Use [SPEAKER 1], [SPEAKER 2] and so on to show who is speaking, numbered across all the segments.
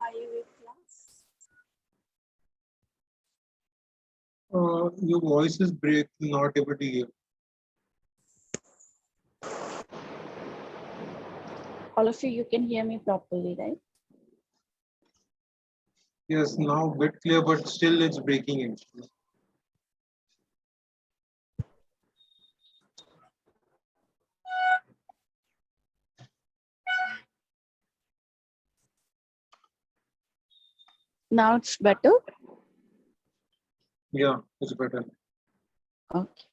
[SPEAKER 1] IUA class.
[SPEAKER 2] Your voice is breaking, not able to hear.
[SPEAKER 1] All of you can hear me properly, right?
[SPEAKER 2] Yes, now a bit clear, but still it's breaking actually.
[SPEAKER 1] Now it's better.
[SPEAKER 2] Yeah, it's better.
[SPEAKER 1] Okay.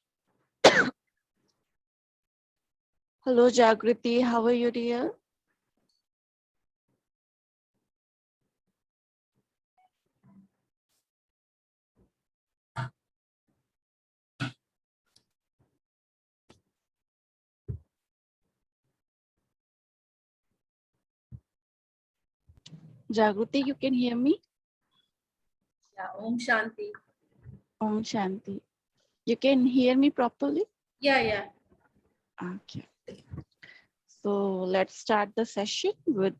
[SPEAKER 1] Hello, Jagriti. How are you, dear? Jagriti, you can hear me?
[SPEAKER 3] Yeah, Om Shanti.
[SPEAKER 1] Om Shanti. You can hear me properly?
[SPEAKER 3] Yeah.
[SPEAKER 1] Okay. So let's start the session with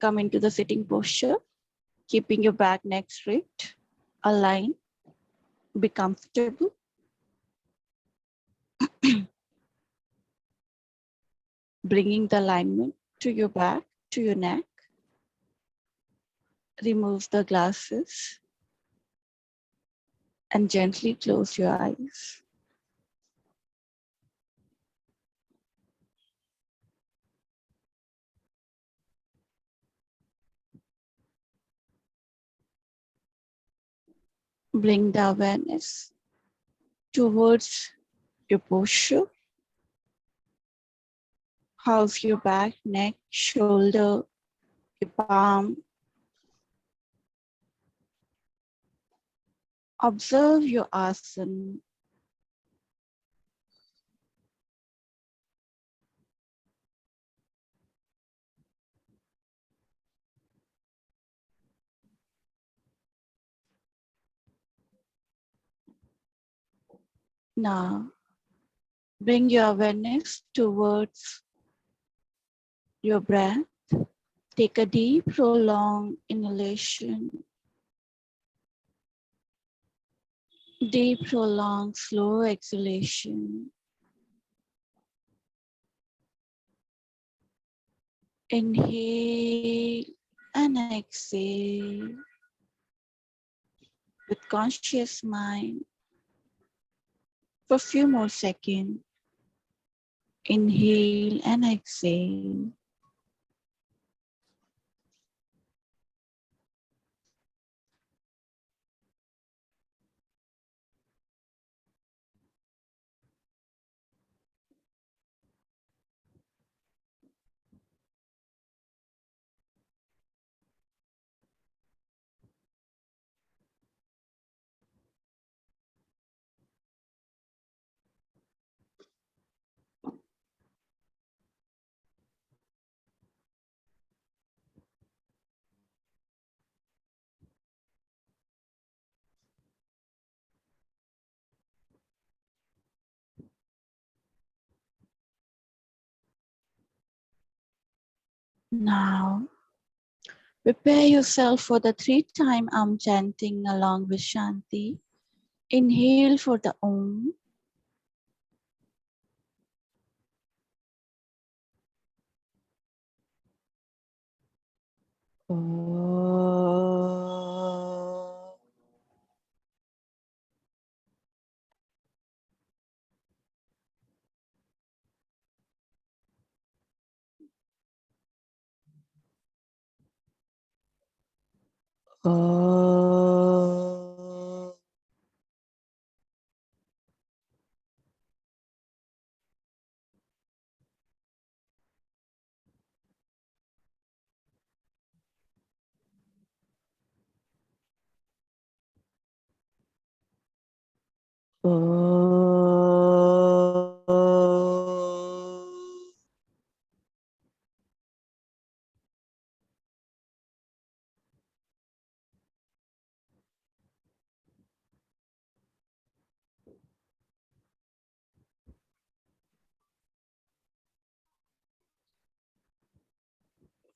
[SPEAKER 1] come into the sitting posture, keeping your back, neck straight, align, be comfortable. Bringing the alignment to your back, to your neck. Remove the glasses and gently close your eyes. Bring the awareness towards your posture. How's your back, neck, shoulder, your palm? Observe your asana. Now, bring your awareness towards your breath. Take a deep, prolonged inhalation. Deep, prolonged, slow exhalation. Inhale and exhale with conscious mind for a few more seconds. Inhale and exhale. Now, prepare yourself for the 3-time Om chanting along with Shanti. Inhale for the Om. Oh. Oh.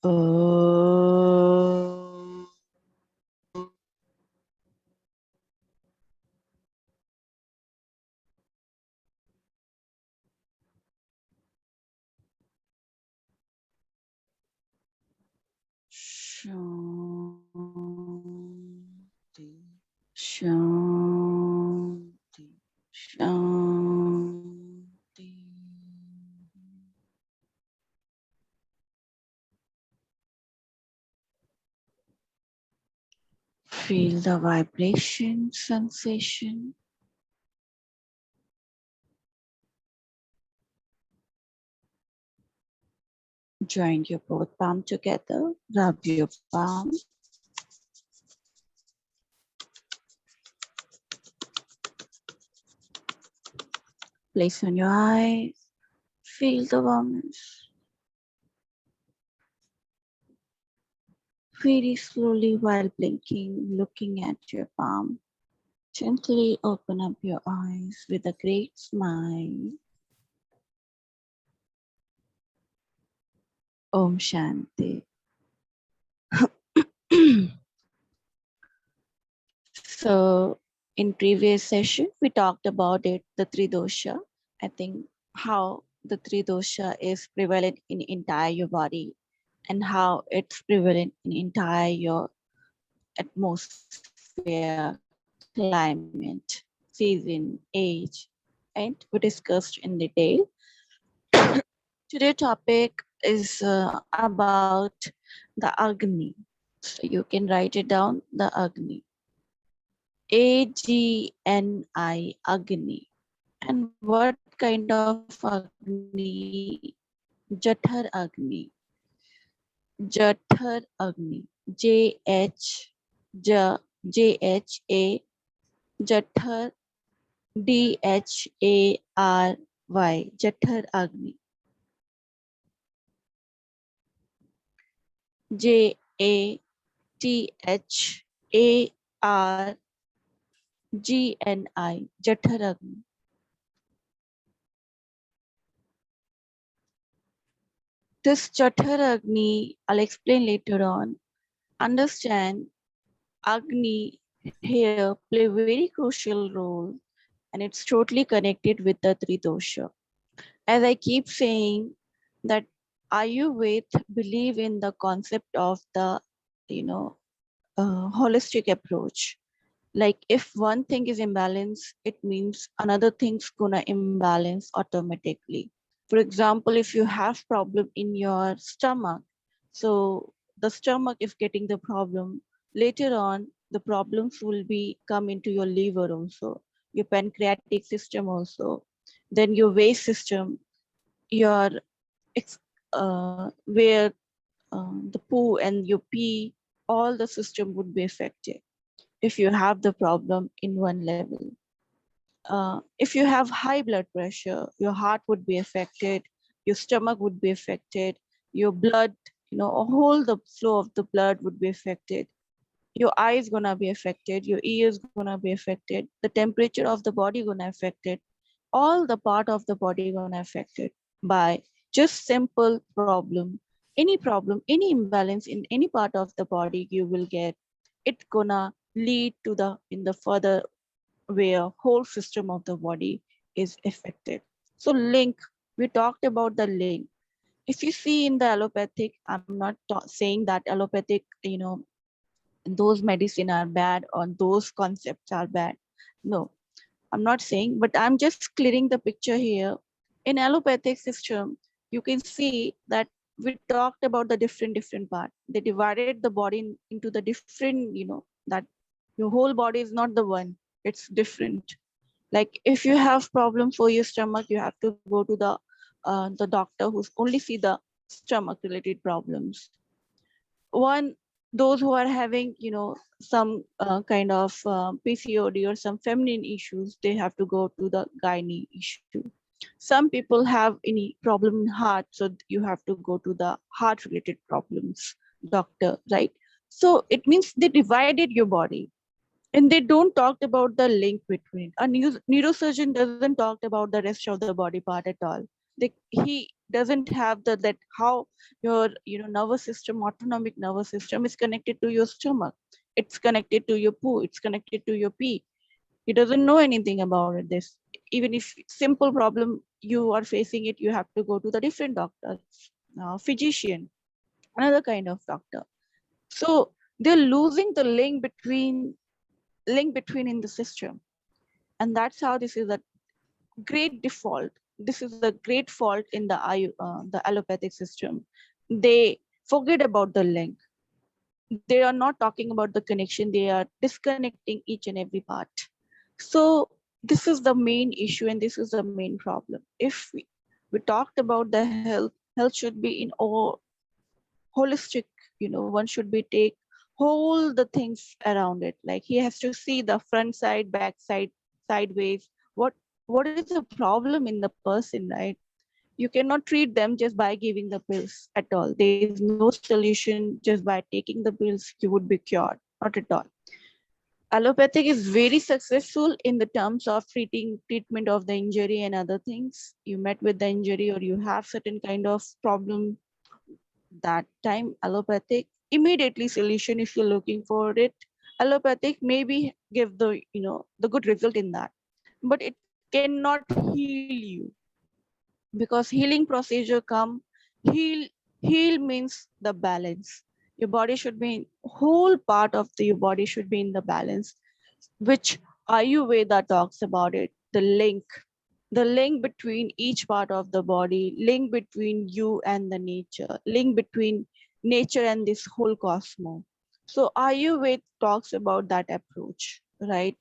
[SPEAKER 1] Oh. Shanti. Shanti. Shanti. Feel the vibration sensation. Join your both palm together. Rub your palm. Place on your eyes. Feel the warmness. Very slowly while blinking, looking at your palm. Gently open up your eyes with a great smile. Om Shanti. So in previous session, we talked about it, the three dosha. I think how the three dosha is prevalent in entire your body and how it's prevalent in entire your atmosphere, climate, season, age, and we discussed in detail. Today's topic is about the Agni. So you can write it down, the Agni. Agni, Agni. And what kind of Agni? Jathar Agni. Jathar Agni. J-H, J-H-A, Jathar, D-H-A-R-Y, Jathar Agni. Jathar-Agni. Jathar Agni. This Jathar Agni, I'll explain later on. Understand, Agni here play very crucial role and it's totally connected with the three dosha. As I keep saying that Ayurveda believe in the concept of the, holistic approach. Like if one thing is imbalanced, it means another thing's gonna imbalance automatically. For example, if you have problem in your stomach, so the stomach is getting the problem. Later on, the problems will be come into your liver also, your pancreatic system also, then your waste system, your where the poo and your pee, all the system would be affected if you have the problem in one level. If you have high blood pressure, your heart would be affected, your stomach would be affected, your blood, a whole the flow of the blood would be affected. Your eyes gonna be affected, your ears gonna be affected, the temperature of the body gonna affected, all the part of the body gonna affected by just simple problem, any imbalance in any part of the body you will get, it gonna lead to the in the further where whole system of the body is affected. So link, we talked about the link. If you see in the allopathic, I'm not saying that allopathic, those medicine are bad or those concepts are bad. No, I'm not saying, but I'm just clearing the picture here. In allopathic system, you can see that we talked about the different part. They divided the body into the different, that your whole body is not the one, it's different. Like if you have problem for your stomach, you have to go to the doctor who's only see the stomach related problems. One, those who are having, some kind of PCOD or some feminine issues, they have to go to the gynae issue. Some people have any problem in heart, so you have to go to the heart related problems doctor, right? So it means they divided your body, and they don't talk about the link between. A neurosurgeon doesn't talk about the rest of the body part at all. He doesn't have that how your nervous system, autonomic nervous system, is connected to your stomach. It's connected to your poo. It's connected to your pee. He doesn't know anything about it. This, even if simple problem you are facing it, you have to go to the different doctor, physician, another kind of doctor. So they're losing the link between in the system, and that's how this is a great default. This is a great fault in the allopathic system. They forget about the link. They are not talking about the connection. They are disconnecting each and every part. So this is the main issue, and this is the main problem. If we talked about the health should be in all holistic. One should be take whole the things around it. Like he has to see the front side, back side, sideways. What is the problem in the person, right? You cannot treat them just by giving the pills at all. There is no solution just by taking the pills you would be cured, not at all. Allopathic is very successful in the terms of treatment of the injury and other things. You met with the injury or you have certain kind of problem, that time allopathic immediately solution. If you're looking for it, allopathic maybe give the good result in that, but it cannot heal you, because healing procedure come heal. Heal means the balance. Your body should be, whole part of your body should be in the balance, which Ayurveda talks about it. The link between each part of the body, link between you and the nature, link between nature and this whole cosmos. So Ayurveda talks about that approach, right?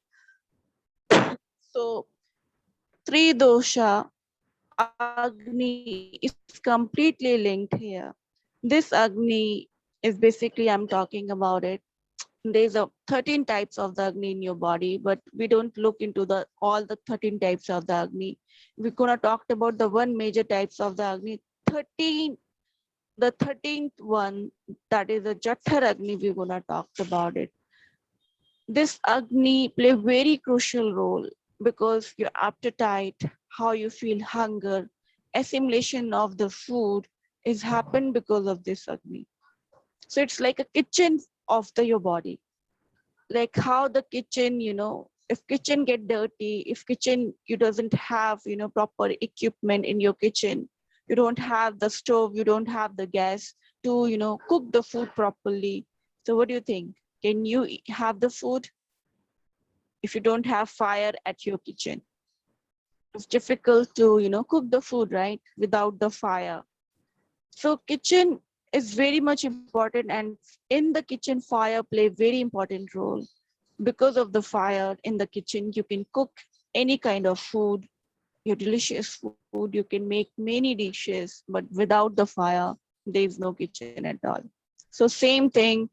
[SPEAKER 1] So three dosha, Agni is completely linked here. This Agni is basically, I'm talking about it. There's a 13 types of the Agni in your body, but we don't look into the all the 13 types of the Agni. We're gonna talk about the one major types of the Agni. 13, the 13th one, that is the Jatthar Agni, we're gonna talk about it. This Agni play very crucial role because your appetite, how you feel hunger, assimilation of the food is happen because of this Agni. So it's like a kitchen of your body. Like how the kitchen, if kitchen get dirty, if kitchen you doesn't have, proper equipment in your kitchen, you don't have the stove, you don't have the gas to, cook the food properly. So what do you think? Can you have the food if you don't have fire at your kitchen? It's difficult to, cook the food, right? Without the fire. So kitchen is very much important, and in the kitchen, fire play very important role. Because of the fire in the kitchen, you can cook any kind of food, your delicious food, you can make many dishes, but without the fire, there is no kitchen at all. So same thing,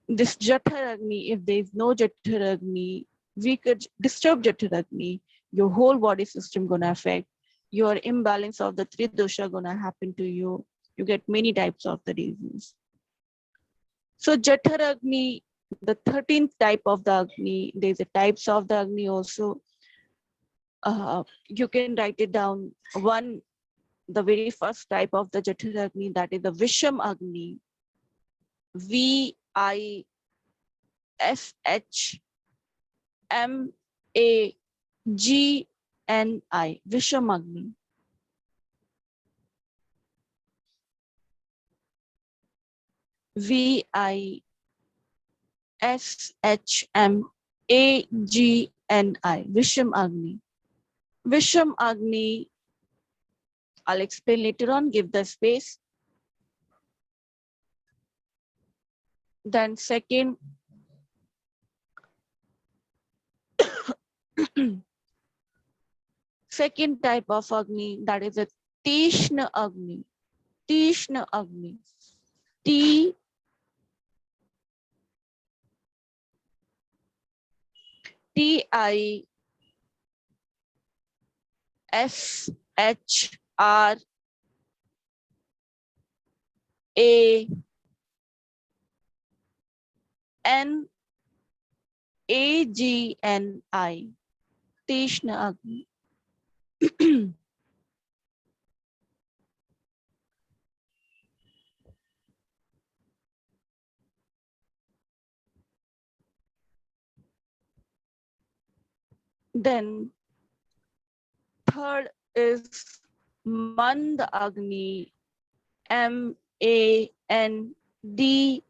[SPEAKER 1] this Jatthar Agni, if there is no Jatthar Agni, we could disturb Jatthar Agni, your whole body system gonna affect, your imbalance of the three dosha gonna happen to you. You get many types of the disease. So Jatthar Agni, the 13th type of the Agni, there's a types of the Agni also. You can write it down. One, the very first type of the Jatthar Agni, that is the Visham Agni. Visham, Visham Agni. Visham Agni. Visham Agni, I'll explain later on, give the space. Then second, second type of Agni, that is a Tishna Agni. Tishna Agni. T T I S H R A N A G N I. Tishna Agni. Then third is Mand Agni. MAND DHAGNI.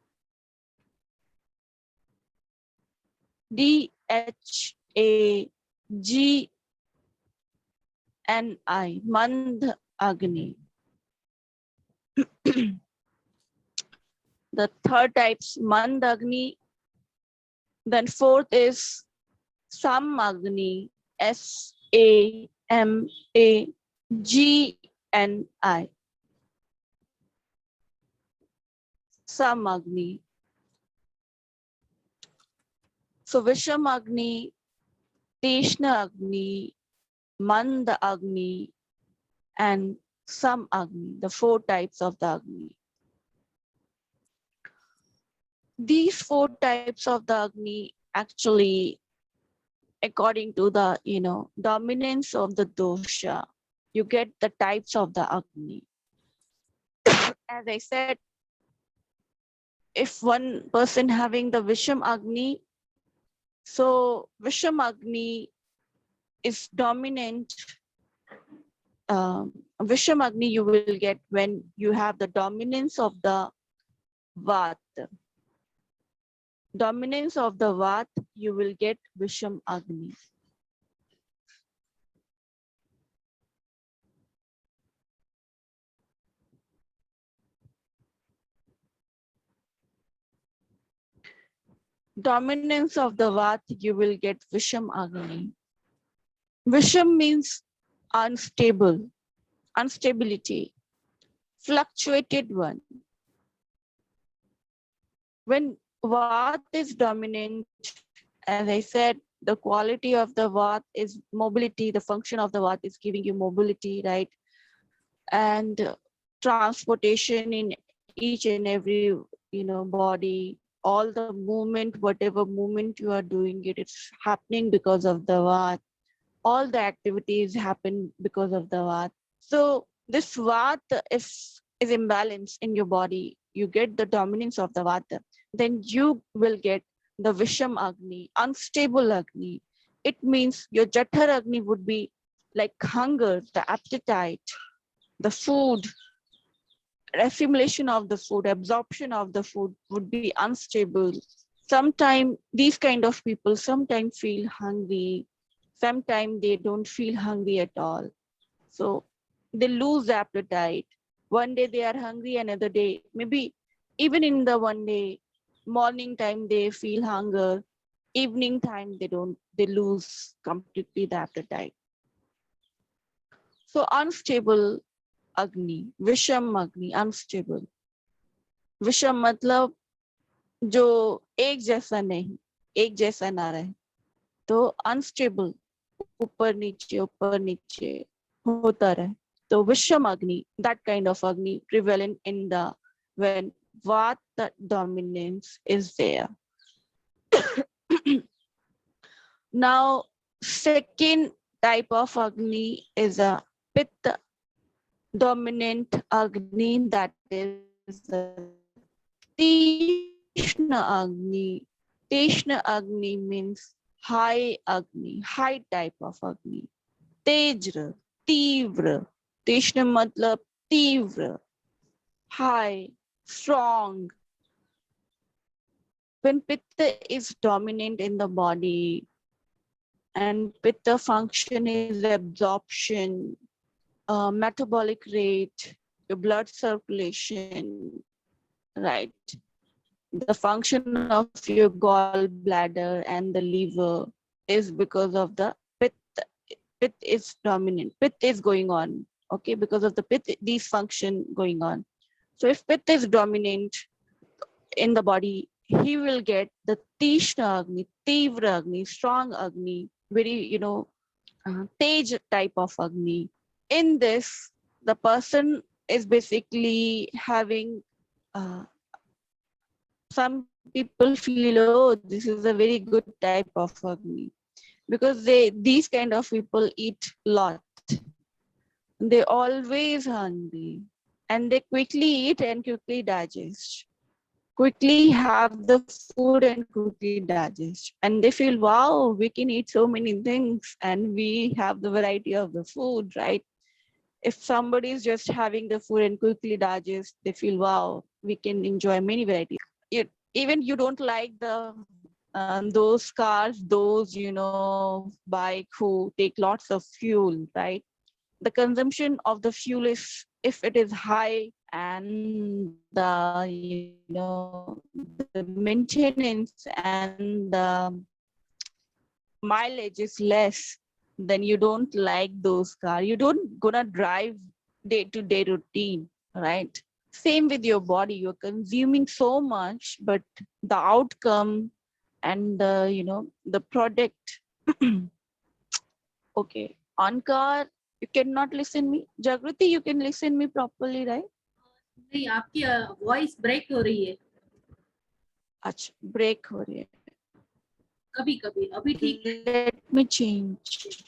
[SPEAKER 1] Mand Agni. The third type's Mand Agni. Then fourth is Samagni. SAMAGNI. Samagni. So Vishamagni, Tishna Agni, Mand Agni, and Sam Agni, the four types of the Agni. These four types of the Agni actually, according to the dominance of the dosha, you get the types of the Agni. As I said, if one person having the Visham Agni, so Visham Agni is dominant. Visham Agni you will get when you have the dominance of the Vata. Dominance of the Vata, you will get Visham Agni. Dominance of the Vata, you will get Visham Agni. Visham means unstable, instability, fluctuated one. When Vata is dominant, as I said, the quality of the Vata is mobility. The function of the Vata is giving you mobility, right? And transportation in each and every body, all the movement, whatever movement you are doing, it's happening because of the Vata. All the activities happen because of the Vata. So this Vata is imbalanced in your body. You get the dominance of the Vata, then you will get the Visham Agni, unstable Agni. It means your Jathar Agni would be like hunger, the appetite, the food, assimilation of the food, absorption of the food would be unstable. Sometimes these kind of people sometimes feel hungry, sometimes they don't feel hungry at all. So they lose appetite. One day they are hungry, another day, maybe even in the one day, morning time they feel hunger, evening time they lose completely the appetite. So unstable Agni, Visham Agni, unstable. Visham मतलब जो एक जैसा नहीं, एक जैसा ना रहे, तो अनस्टेबल, ऊपर नीचे होता रहे. So Visham Agni, that kind of Agni prevalent in the when Vata dominance is there. Now, second type of Agni is a Pitta dominant Agni, that is Tishna Agni. Tishna Agni means high Agni, high type of Agni. Tejra, Tivra. Tishna matlab Tivra, high, strong. When Pitta is dominant in the body, and Pitta function is absorption, metabolic rate, your blood circulation, right? the function of your gallbladder and the liver is because of the pit. Pit is dominant. Pit is going on. Okay, because of the pit, these function going on. So if pit is dominant in the body, he will get the Tishna Agni, Tivra Agni, strong Agni, very, Tej type of Agni. In this, the person is basically having, some people feel, oh, this is a very good type of Agni, because these kind of people eat lot. They always hungry, and they quickly eat and quickly digest, quickly have the food and quickly digest, and they feel, wow, we can eat so many things and we have the variety of the food, right? If somebody is just having the food and quickly digest, they feel, wow, we can enjoy many varieties. Even you don't like the those cars, those bike who take lots of fuel, right? The consumption of the fuel is, if it is high, and the maintenance and the mileage is less, then you don't like those cars. You don't gonna drive day-to-day routine, right? Same with your body. You're consuming so much, but the outcome and the product. Okay, on car, you cannot listen me. Jagrati, you can listen me properly, right?
[SPEAKER 3] नहीं, आपकी voice break हो रही है
[SPEAKER 1] अच्छा, break हो रही है.
[SPEAKER 3] कभी कभी. अभी ठीक है.
[SPEAKER 1] Let me change.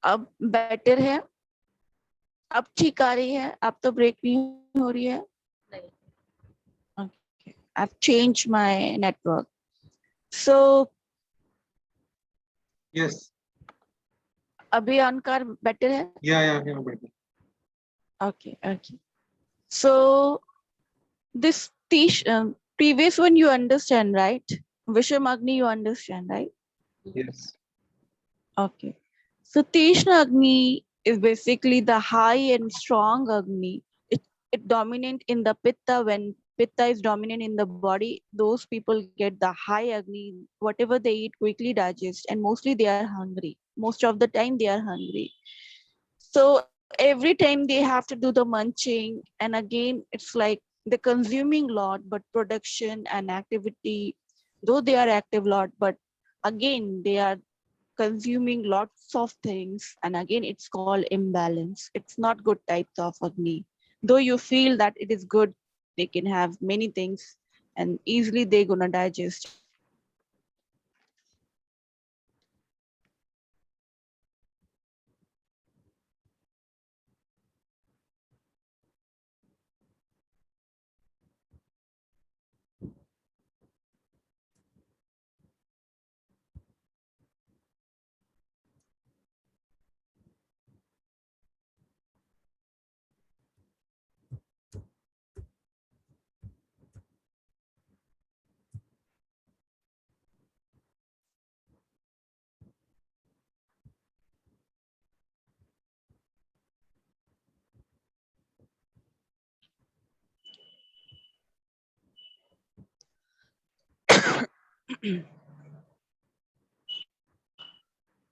[SPEAKER 1] अब बेटर है. अब ठीक आ रही है. अब तो ब्रेक नहीं हो रही है.
[SPEAKER 3] नहीं.
[SPEAKER 1] Okay, I've changed my network. So
[SPEAKER 2] Yes.
[SPEAKER 1] अभी on car better है.
[SPEAKER 2] Yeah, better.
[SPEAKER 1] Okay. So this previous one you understand, right? Visham Agni you understand, right?
[SPEAKER 2] Yes.
[SPEAKER 1] Okay. So Tishna Agni is basically the high and strong Agni. It dominant in the Pitta. When Pitta is dominant in the body, those people get the high Agni. Whatever they eat quickly digest, and mostly they are hungry. Most of the time they are hungry. So every time they have to do the munching, and again it's like they're consuming lot, but production and activity, though they are active lot, but again they are consuming lots of things, and again it's called imbalance. It's not good types of Agni. Though you feel that it is good, they can have many things and easily they're gonna digest.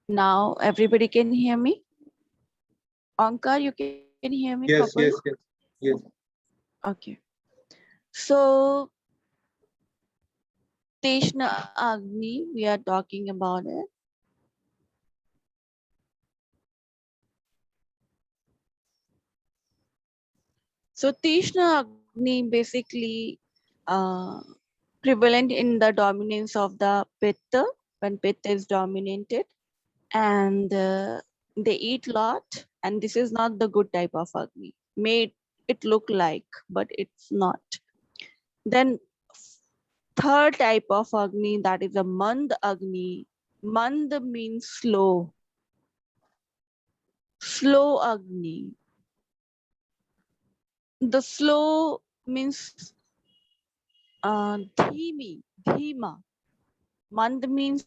[SPEAKER 1] Now everybody can hear me. Ankar, you can hear me
[SPEAKER 2] Yes,
[SPEAKER 1] properly?
[SPEAKER 2] yes.
[SPEAKER 1] Okay. So Teshna Agni, we are talking about it. So Teshna Agni basically prevalent in the dominance of the Pitta, when Pitta is dominated, and they eat lot, and this is not the good type of Agni. May it look like, but it's not. Then third type of Agni, that is a Mand Agni. Mand means slow. Slow Agni. The slow means dhimi, dhima. Mand means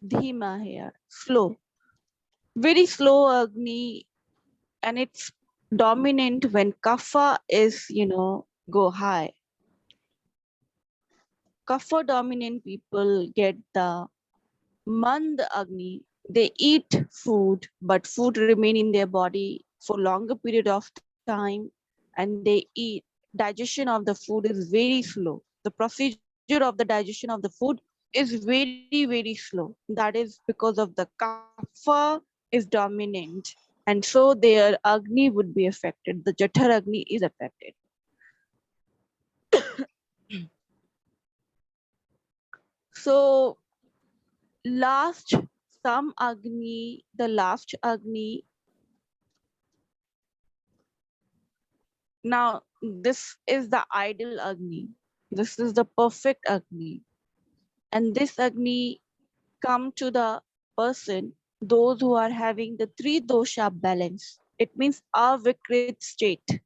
[SPEAKER 1] dhima here, slow. Very slow Agni, and it's dominant when kapha is, go high. Kapha dominant people get the mand Agni. They eat food, but food remain in their body for longer period of time, and they eat. Digestion of the food is very slow. The procedure of the digestion of the food is very, very slow. That is because of the kapha is dominant, and so their Agni would be affected. The Jathar Agni is affected. So last, some Agni, the last Agni. Now, this is the ideal Agni. This is the perfect Agni. And this Agni come to the person, those who are having the three dosha balance. It means avikrit state.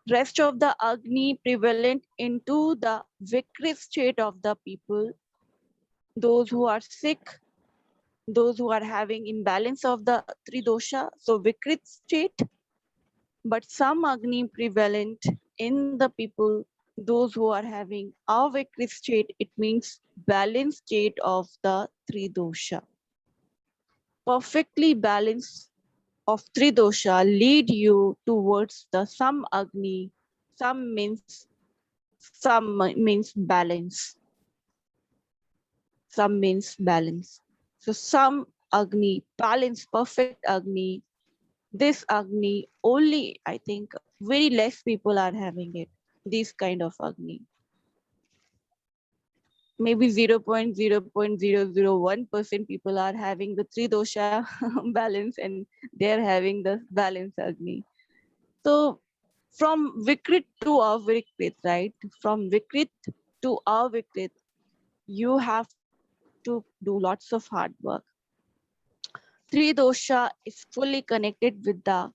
[SPEAKER 1] Rest of the Agni prevalent into the vikrit state of the people, those who are sick, those who are having imbalance of the three dosha, so vikrit state. But some Agni prevalent in the people, those who are having avikrit state, it means balanced state of the three dosha. Perfectly balanced of three dosha lead you towards the some Agni. Some means balance. Some means balance. So some Agni, balance, perfect Agni. This Agni only, I think, very less people are having it. This kind of Agni. Maybe 0.0.001% people are having the three dosha balance, and they're having the balance Agni. So from Vikrit to Avikrit, right? From Vikrit to Avikrit, you have to do lots of hard work. Three dosha is fully connected with the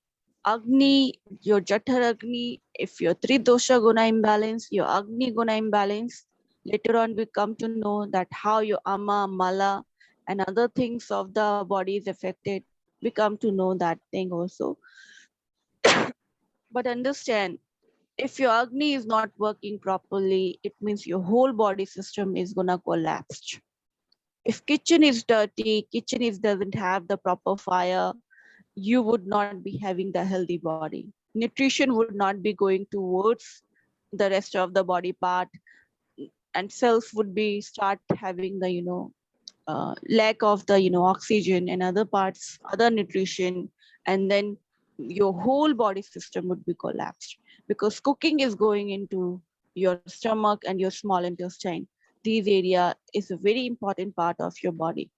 [SPEAKER 1] Agni, your Jathar Agni. If your three dosha guna imbalance, your Agni guna imbalance, later on we come to know that how your Ama, Mala, and other things of the body is affected. We come to know that thing also. But understand, if your Agni is not working properly, it means your whole body system is gonna collapse. If kitchen is dirty, kitchen is doesn't have the proper fire, you would not be having the healthy body. Nutrition would not be going towards the rest of the body part, and cells would be start having the lack of the oxygen and other parts, other nutrition, and then your whole body system would be collapsed, because cooking is going into your stomach and your small intestine. These area is a very important part of your body.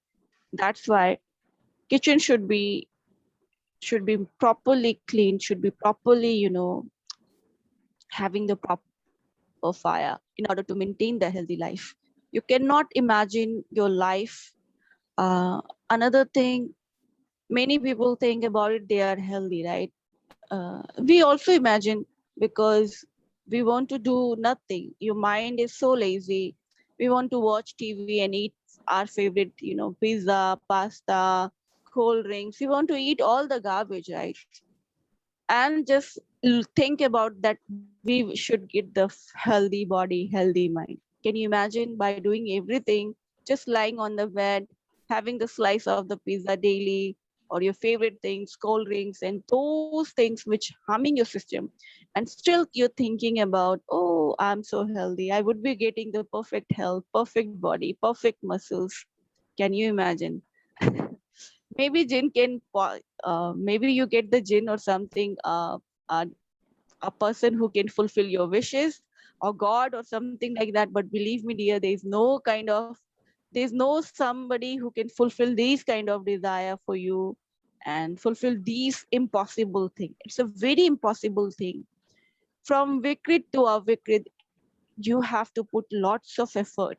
[SPEAKER 1] That's why kitchen should be properly cleaned, should be properly having the proper fire in order to maintain the healthy life. You cannot imagine your life. Another thing, many people think about it, they are healthy, right? We also imagine, because we want to do nothing. Your mind is so lazy. We want to watch TV and eat our favorite, pizza, pasta, cold drinks. We want to eat all the garbage, right? And just think about that we should get the healthy body, healthy mind. Can you imagine, by doing everything, just lying on the bed, having the slice of the pizza daily, or your favorite things, cold drinks, and those things which harming your system, and still you're thinking about, oh, I'm so healthy, I would be getting the perfect health, perfect body, perfect muscles. Can you imagine? Maybe jinn can maybe you get the jinn or something, uh, a person who can fulfill your wishes, or god or something like that. But believe me dear, there's no somebody who can fulfill these kind of desire for you and fulfill these impossible thing. It's a very impossible thing. From vikrit to avikrit, you have to put lots of effort.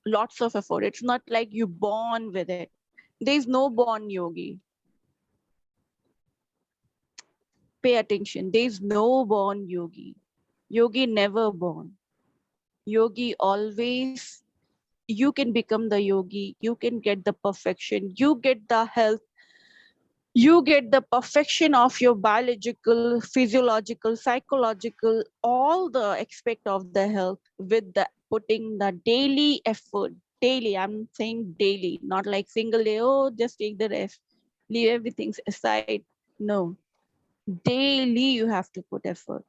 [SPEAKER 1] lots of effort. It's not like you born with it. There's no born yogi. Pay attention. There's no born yogi. Yogi never born. Yogi always, you can become the yogi. You can get the perfection. You get the health. You get the perfection of your biological, physiological, psychological, all the aspect of the health with the putting the daily effort. Daily, I'm saying daily, not like single day, oh, just take the rest, leave everything aside. No, daily you have to put effort.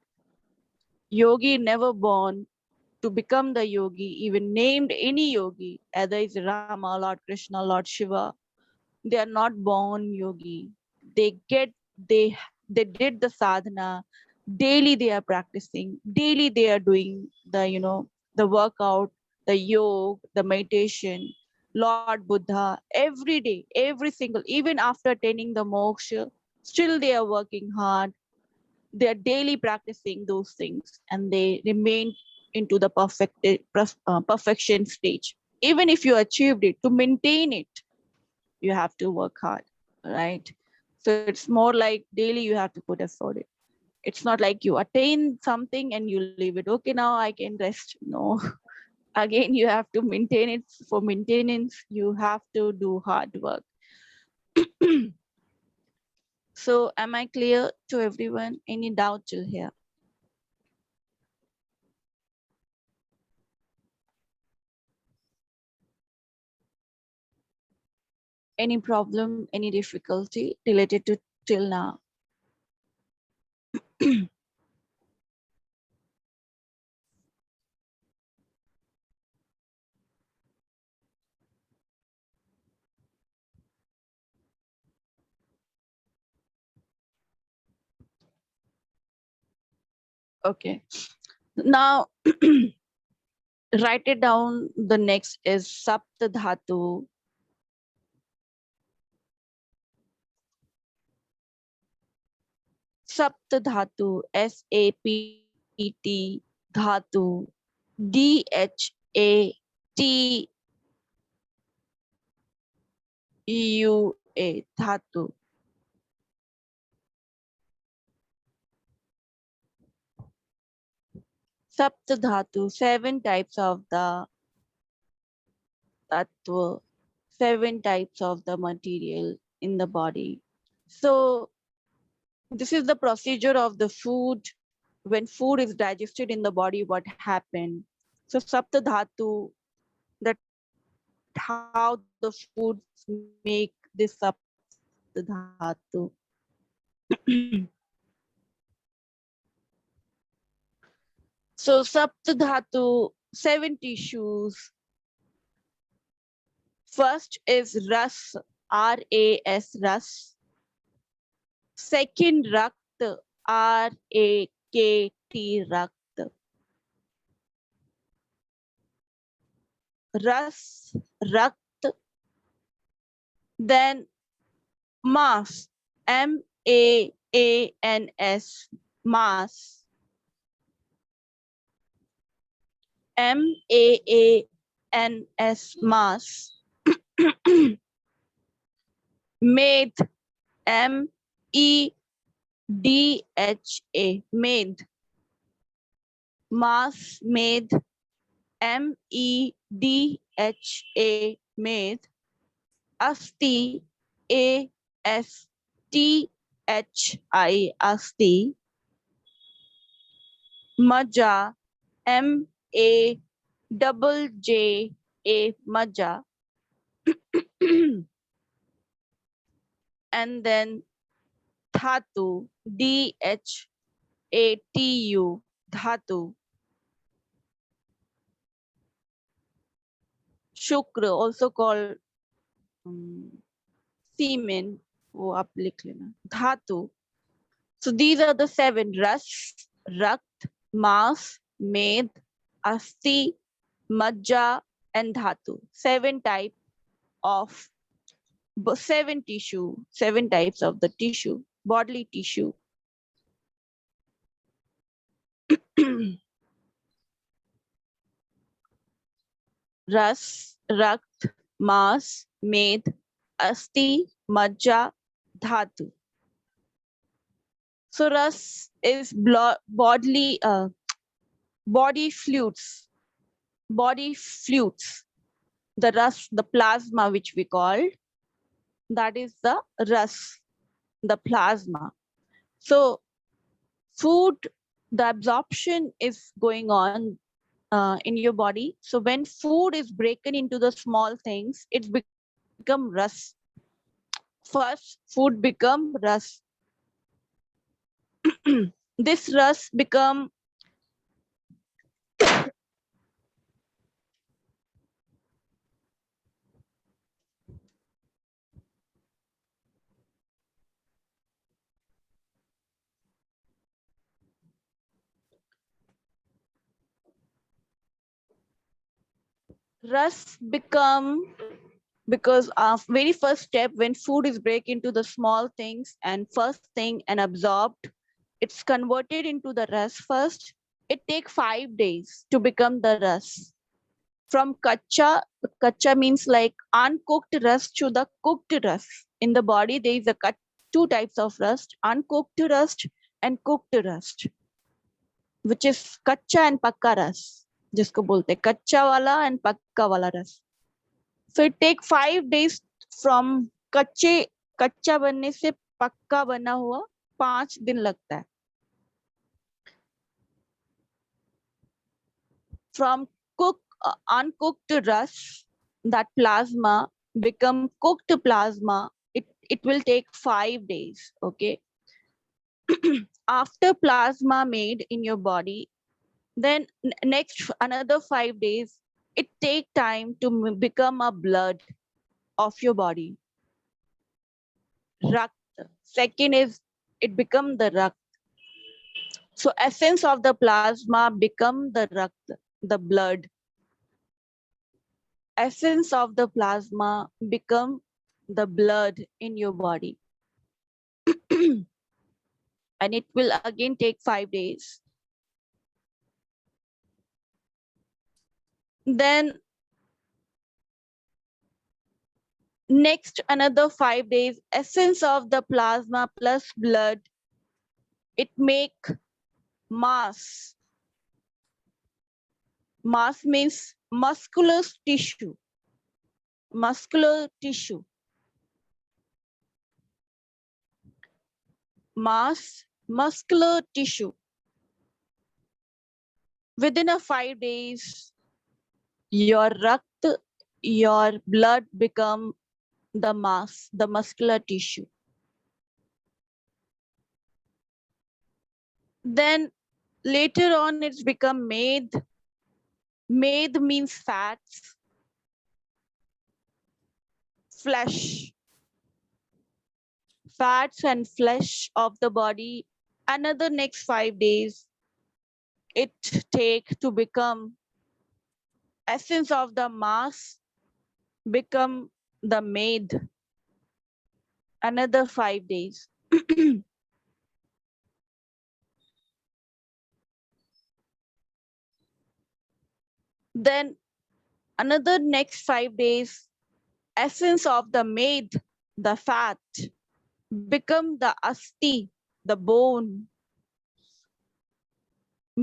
[SPEAKER 1] Yogi never born to become the yogi, even named any yogi, either it's Rama, Lord Krishna, Lord Shiva. They are not born yogi. They get, they they did the sadhana. Daily they are practicing. Daily they are doing the, the workout, the yoga, the meditation. Lord Buddha, every day, every single, even after attaining the moksha, still they are working hard. They are daily practicing those things, and they remain into the perfection stage. Even if you achieved it, to maintain it, you have to work hard, right? So it's more like daily you have to put effort in. It's not like you attain something and you leave it. Okay, now I can rest. No, again, you have to maintain it. For maintenance, you have to do hard work. So am I clear to everyone? Any doubt till here? Any problem, any difficulty related to till now? Okay. Now, write it down. The next is Sapta Dhatu. Sapta Dhatu, SAPT Dhatu, DHATEUA Dhatu. Sapta Dhatu, 7 types of the Tattva, 7 types of the material in the body. So this is the procedure of the food. When food is digested in the body, what happened? So Sapta Dhatu, that how the foods make this Sapta Dhatu. So Sapta Dhatu, 7 tissues. First is Ras, RAS, Ras. Second, Rakt, RAKT, Rakt. Ras, Rakt. Then Mass, MAANS, Mass. MAANS, Mass. Medh, MEDHA, Medh. Mass, Medh, MEDHA, Medh. Asti, ASTHI, Asti. Maja, MAJJA, Maja. And then Dhatu, DHATU, Dhatu. Shukra, also called semen, वो आप लिख लेना. Dhatu. So these are the 7: Ras, Rakt, Mas, Med, Asti, Majja, and Dhatu. 7 types of 7 tissue, 7 types of the tissue, bodily tissue. Ras, Rakt, Mas, Med, Asti, Majja, Dhatu. So Ras is body fluids, body fluids. The Ras, the plasma which we call, that is the Ras, the plasma. So food, the absorption is going on in your body. So when food is broken into the small things, it become Ras. First, food become Ras. This Ras become Ras become because of very first step when food is break into the small things and first thing and absorbed, it's converted into the Ras first. It take 5 days to become the Ras. From kacha means like uncooked rust to the cooked rust. In the body, there is two types of rust, uncooked rust and cooked rust, which is kacha and pakka rust. जिसको बोलते हैं कच्चा वाला and पक्का वाला रस. So it take 5 days from कच्चा बनने से पक्का बना हुआ 5 दिन लगता है. From uncooked rust, that plasma become cooked plasma. It will take 5 days. Okay. After plasma made in your body, then next another 5 days, it take time to become a blood of your body. Rakt. Second is it become the rakt. So essence of the plasma become the rakt, the blood. Essence of the plasma become the blood in your body. And it will again take 5 days. Then next another 5 days, essence of the plasma plus blood, it make mass. Mass means muscular tissue. Muscular tissue. Mass, muscular tissue. Within a 5 days, your rakt, your blood become the mass, the muscular tissue. Then later on, it's become made. Made means fats, flesh, fats and flesh of the body. Another next 5 days, it take to become essence of the mass, become the made. Another 5 days. Then another next 5 days, essence of the made, the fat, become the asti, the bone.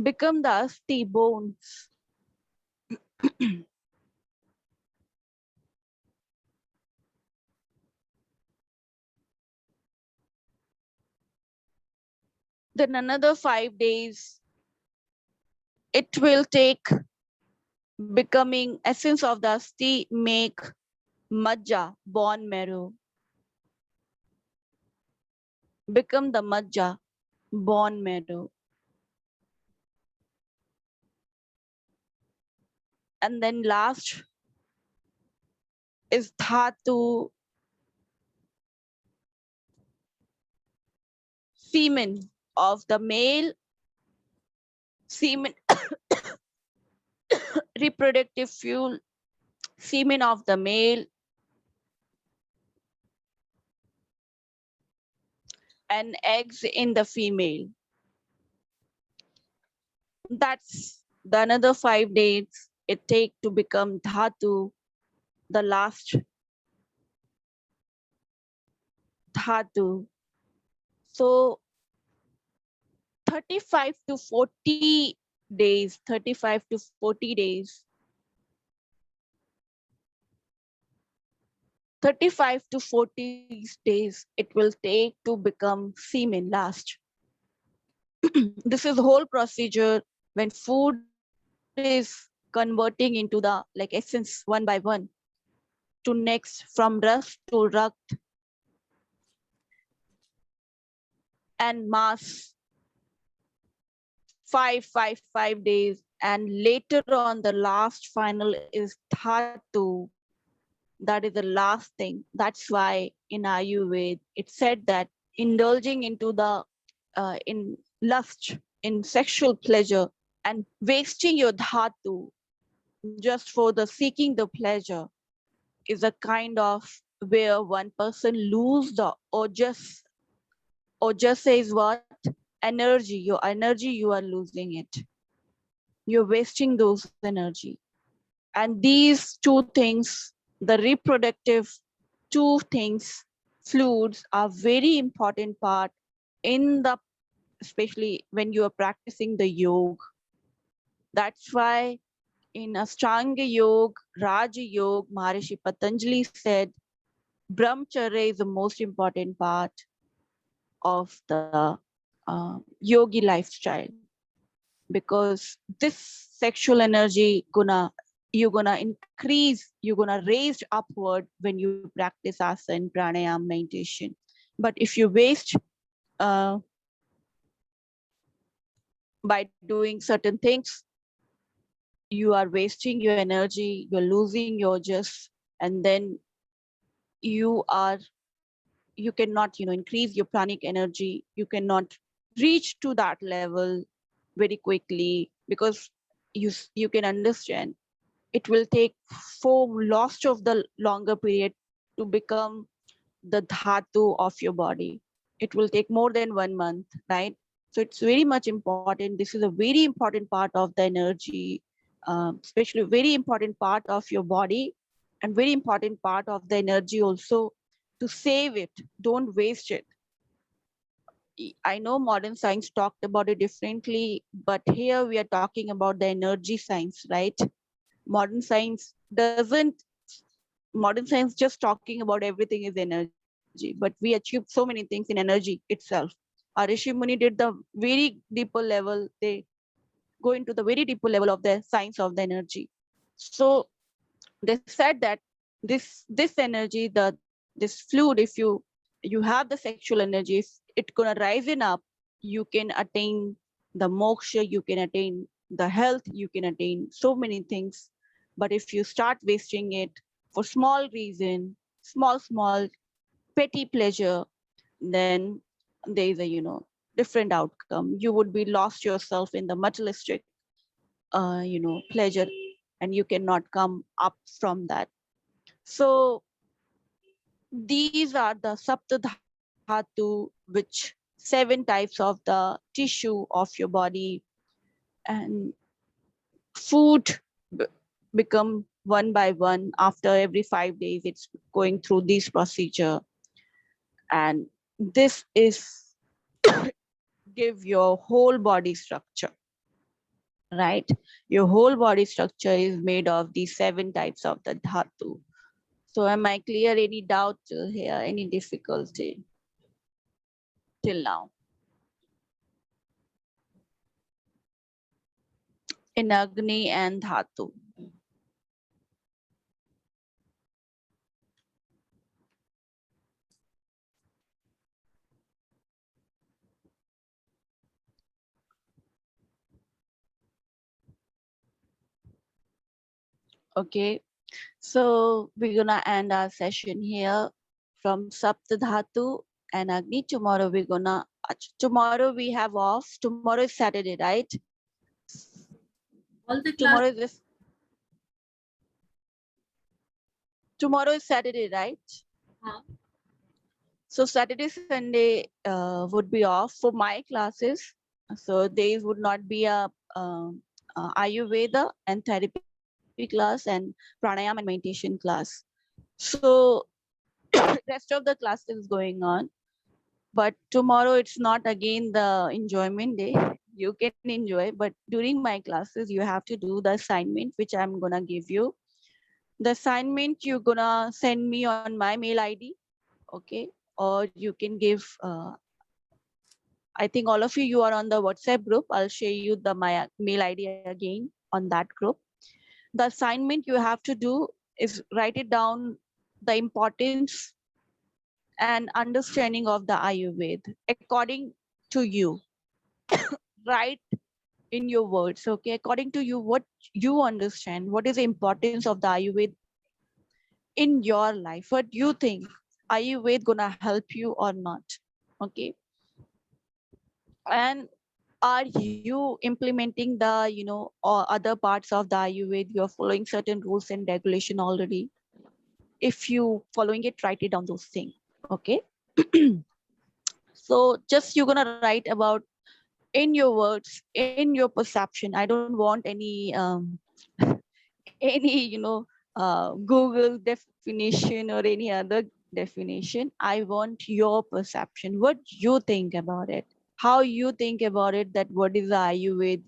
[SPEAKER 1] Become the asti, bones. Then another 5 days, it will take becoming essence of the asti, make majja, bone marrow. Become the majja, bone marrow. And then last is dhatu, semen of the male, semen, reproductive fuel, semen of the male, and eggs in the female. That's the another 5 days. it take to become dhatu, the last dhatu. So 35 to 40 days, 35 to 40 days, 35 to 40 days it will take to become semen last. This is the whole procedure when food is converting into the like essence one by one to next from rust to rakt and mass 5 and later on the last final is dhatu. That is the last thing. That's why in Ayurveda it said that indulging into the in lust, in sexual pleasure, and wasting your dhatu just for the seeking the pleasure is a kind of where one person lose the ojas. Ojas says what? Energy. Your energy, you are losing it. You're wasting those energy. And these two things, the reproductive two things, fluids are very important part in the, especially when you are practicing the yoga. That's why in Ashtanga Yoga, Raja Yoga, Maharishi Patanjali said, Brahmacharya is the most important part of the yogi lifestyle, because this sexual energy you're gonna increase, you're gonna raise upward when you practice asana, pranayama, meditation. But if you waste by doing certain things, you are wasting your energy, you're losing your just, and then you cannot increase your pranic energy, you cannot reach to that level very quickly, because you can understand it will take for lost of the longer period to become the dhatu of your body. It will take more than 1 month, right? So it's very much important. This is a very important part of the energy, especially very important part of your body, and very important part of the energy also, to save it. Don't waste it. I know modern science talked about it differently, but here we are talking about the energy science, right? Modern science doesn't, modern science just talking about everything is energy, but we achieved so many things in energy itself. Our Rishi Muni did the very deeper level, they go into the very deeper level of the science of the energy. So they said that this energy, this fluid, if you have the sexual energy, if it's gonna rise up, you can attain the moksha, you can attain the health, you can attain so many things. But if you start wasting it for small reason, small petty pleasure, then there is a different outcome. You would be lost yourself in the materialistic pleasure, and you cannot come up from that. So these are the saptadhatu, which 7 types of the tissue of your body, and food become one by one after every 5 days. It's going through this procedure, and this is give your whole body structure, right? Your whole body structure is made of these 7 types of the dhatu. So am I clear? Any doubt here? Any difficulty till now? In Agni and Dhatu. Okay, so we're gonna end our session here from Saptadhatu and Agni. Tomorrow we're gonna, tomorrow we have off. Tomorrow is Saturday, right?
[SPEAKER 3] All the
[SPEAKER 1] Tomorrow
[SPEAKER 3] class.
[SPEAKER 1] is this. Tomorrow is Saturday, right?
[SPEAKER 3] Huh?
[SPEAKER 1] So Saturday, Sunday would be off for my classes. So days would not be a Ayurveda and therapy class and pranayam and meditation class. So rest of the class is going on, but tomorrow it's not again the enjoyment day. You can enjoy, but during my classes you have to do the assignment which I'm gonna give you. The assignment you're gonna send me on my mail ID, okay? Or you can give I think all of you are on the WhatsApp group. I'll share you the my mail ID again on that group. The assignment you have to do is write it down, the importance and understanding of the Ayurveda according to you. Write in your words, okay? According to you, what you understand, what is the importance of the Ayurveda in your life? What do you think? Ayurveda gonna help you or not? Okay. And are you implementing the, or other parts of the Ayurveda? You're following certain rules and regulation already. If you following it, write it down those things. Okay. So just you're gonna write about in your words, in your perception. I don't want any any Google definition or any other definition. I want your perception, what you think about it, how you think about it, that what is the Ayurveda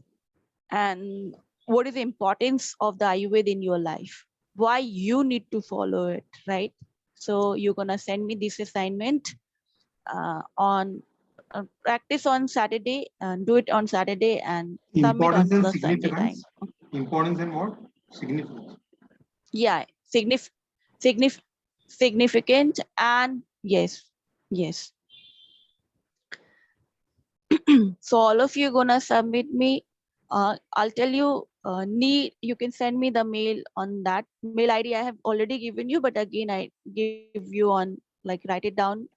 [SPEAKER 1] and what is the importance of the Ayurveda in your life, why you need to follow it, right? So you're gonna send me this assignment on practice on Saturday and do it on Saturday and submit
[SPEAKER 2] Importance
[SPEAKER 1] on
[SPEAKER 2] and
[SPEAKER 1] the Sunday time.
[SPEAKER 2] significance. Importance and what? Significance.
[SPEAKER 1] Yeah, significant and yes. So all of you gonna submit me. I'll tell you. You can send me the mail on that mail ID I have already given you, but again I give you on, like, write it down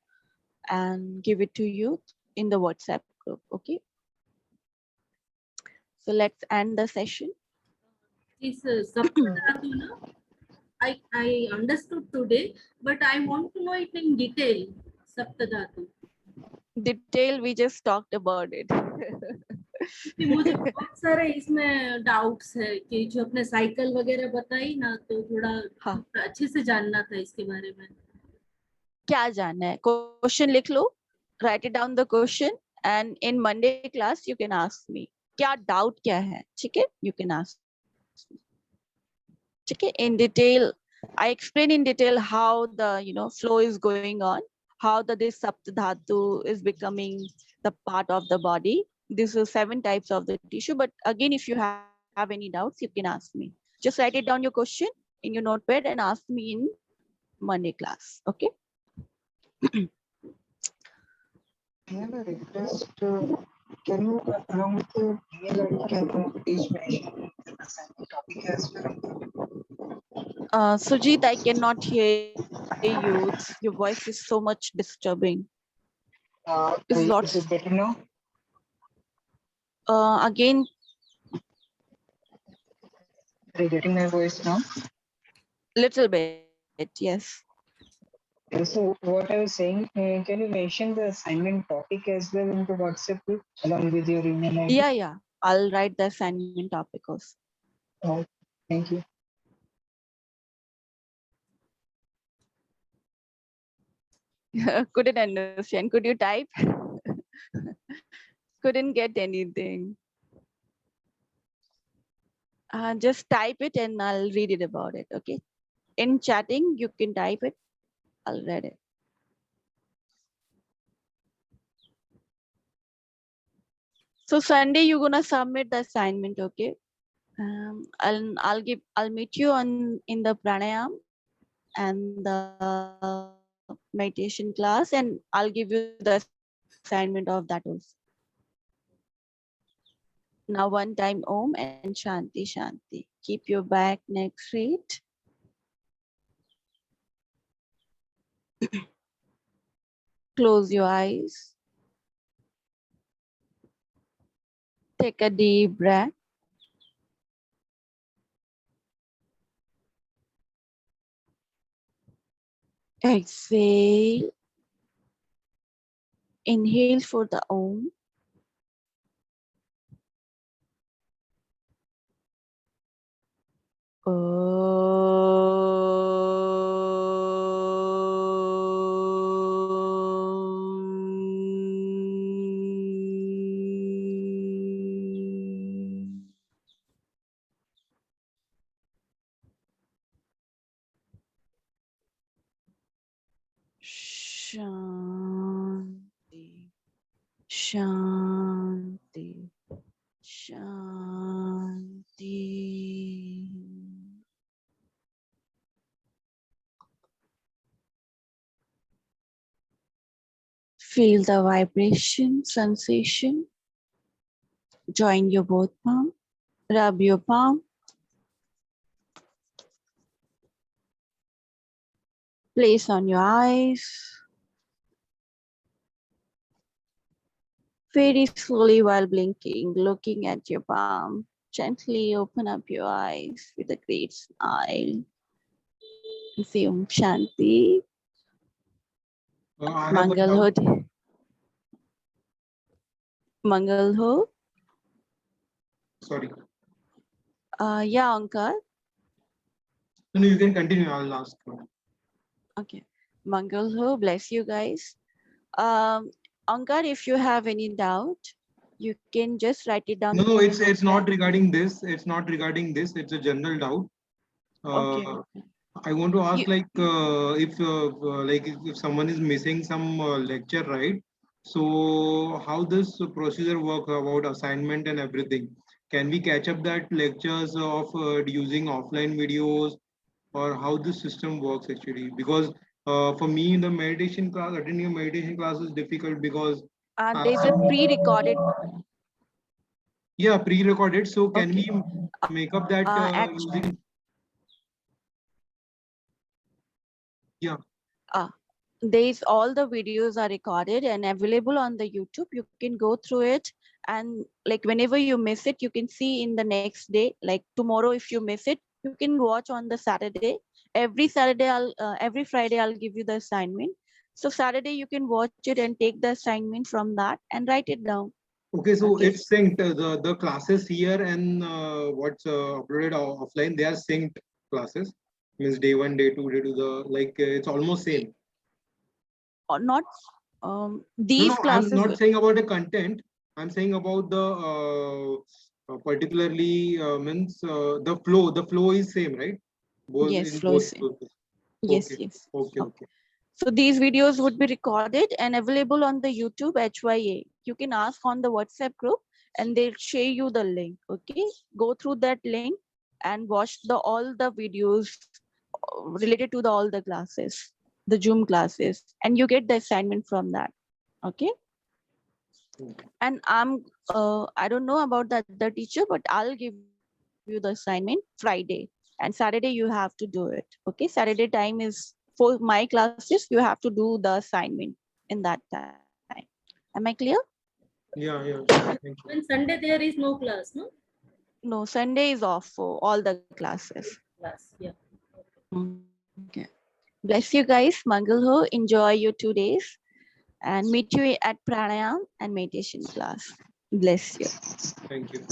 [SPEAKER 1] and give it to you in the WhatsApp group. Okay. So let's end the session.
[SPEAKER 3] This Saptadhatu, na, I understood today, but I want to know it in detail. Saptadhatu.
[SPEAKER 1] Detail we just talked about it.
[SPEAKER 3] क्योंकि मुझे बहुत सारे इसमें doubts है कि जो अपने cycle वगैरह बताई ना, तो थोड़ा
[SPEAKER 1] हाँ.
[SPEAKER 3] अच्छे से जानना था इसके बारे में.
[SPEAKER 1] क्या जानना है? क्वेश्चन लिख लो, write it down the question and in Monday class you can ask me क्या डाउट क्या है, ठीक है? You can ask me. ठीक है? In detail I explain in detail how the flow is going on, how this saptadhatu is becoming the part of the body. These are 7 types of the tissue, but again if you have any doubts you can ask me. Just write it down your question in your notepad and ask me in Monday class. Okay.
[SPEAKER 4] I have a request. Can you, along with the email ID, can you please mention the assignment topic as well?
[SPEAKER 1] Sujit, I cannot hear you. Your voice is so much disturbing. Is
[SPEAKER 4] Is
[SPEAKER 1] lots.
[SPEAKER 4] it better now?
[SPEAKER 1] Again,
[SPEAKER 4] Are you getting my voice now?
[SPEAKER 1] little bit. Yes.
[SPEAKER 4] So what I was saying, can you mention the assignment topic as well in the WhatsApp group along with your email ID?
[SPEAKER 1] Yeah. I'll write the assignment topic also.
[SPEAKER 4] Oh, thank you.
[SPEAKER 1] Couldn't understand. Could you type? Couldn't get anything. Just type it and I'll read it about it. Okay. In chatting, you can type it. I'll read it. So Sunday you're gonna submit the assignment. Okay. I'll meet you in the pranayam and the meditation class, and I'll give you the assignment of that also. Now one time Om and Shanti Shanti. Keep your back neck straight. Close your eyes. Take a deep breath. Exhale. Inhale for the Om. Om. Shanti, Shanti, Shanti. Feel the vibration, sensation. Join your both palm. Rub your palm. Place on your eyes. Very slowly while blinking, looking at your palm. Gently open up your eyes with a great smile. And say Om Shanti.
[SPEAKER 2] I have a
[SPEAKER 1] Mangal
[SPEAKER 2] doubt.
[SPEAKER 1] ho. Mangal ho.
[SPEAKER 2] Sorry.
[SPEAKER 1] Yeah, Ankar.
[SPEAKER 2] No, you can continue. I'll ask.
[SPEAKER 1] Okay. Mangal ho. Bless you guys. Ankar, if you have any doubt, you can just write it down.
[SPEAKER 2] No,
[SPEAKER 1] You
[SPEAKER 2] no,
[SPEAKER 1] can
[SPEAKER 2] it's
[SPEAKER 1] note
[SPEAKER 2] not
[SPEAKER 1] that.
[SPEAKER 2] regarding this. It's not regarding this. It's a general doubt.
[SPEAKER 1] Okay.
[SPEAKER 2] I want to ask,
[SPEAKER 1] You,
[SPEAKER 2] if someone is missing some lecture, right? So how this procedure work about assignment and everything? Can we catch up that lectures of using offline videos, or how this system works actually? Because for me, in the meditation class, attending a meditation class is difficult because
[SPEAKER 1] there's a pre-recorded.
[SPEAKER 2] yeah, pre-recorded. So can
[SPEAKER 1] Okay.
[SPEAKER 2] we make up that using? Yeah.
[SPEAKER 1] There's all the videos are recorded and available on the YouTube. You can go through it, and like whenever you miss it, you can see in the next day. Like tomorrow, if you miss it, you can watch on the Saturday. Every Friday I'll give you the assignment. So Saturday you can watch it and take the assignment from that and write it down.
[SPEAKER 2] Okay, so
[SPEAKER 1] Okay.
[SPEAKER 2] it's synced. The classes here and what's uploaded offline, they are synced classes. Means day one, day two, day two. It's almost same.
[SPEAKER 1] Or not.
[SPEAKER 2] No,
[SPEAKER 1] These
[SPEAKER 2] no, I'm
[SPEAKER 1] classes.
[SPEAKER 2] not saying about the content. I'm saying about the particularly means the flow. The flow is same, right? Both
[SPEAKER 1] Yes,
[SPEAKER 2] in
[SPEAKER 1] flow
[SPEAKER 2] both.
[SPEAKER 1] is same. Yes,
[SPEAKER 2] Okay,
[SPEAKER 1] yes.
[SPEAKER 2] okay,
[SPEAKER 1] Okay.
[SPEAKER 2] okay.
[SPEAKER 1] So these videos would be recorded and available on the YouTube HYA. You can ask on the WhatsApp group and they'll share you the link. Okay, go through that link and watch all the videos related to all the classes, the Zoom classes, and you get the assignment from that. Okay. And I don't know about the other teacher, but I'll give you the assignment Friday, and Saturday you have to do it. Okay, Saturday time is for my classes. You have to do the assignment in that time. Am I clear?
[SPEAKER 2] Yeah, yeah. Thank you.
[SPEAKER 3] When Sunday there is no class, no?
[SPEAKER 1] No, Sunday is off for all the classes.
[SPEAKER 3] Class, yeah.
[SPEAKER 1] Okay. Bless you guys. Mangal ho. Enjoy your 2 days and meet you at pranayam and meditation class. Bless you.
[SPEAKER 2] Thank you.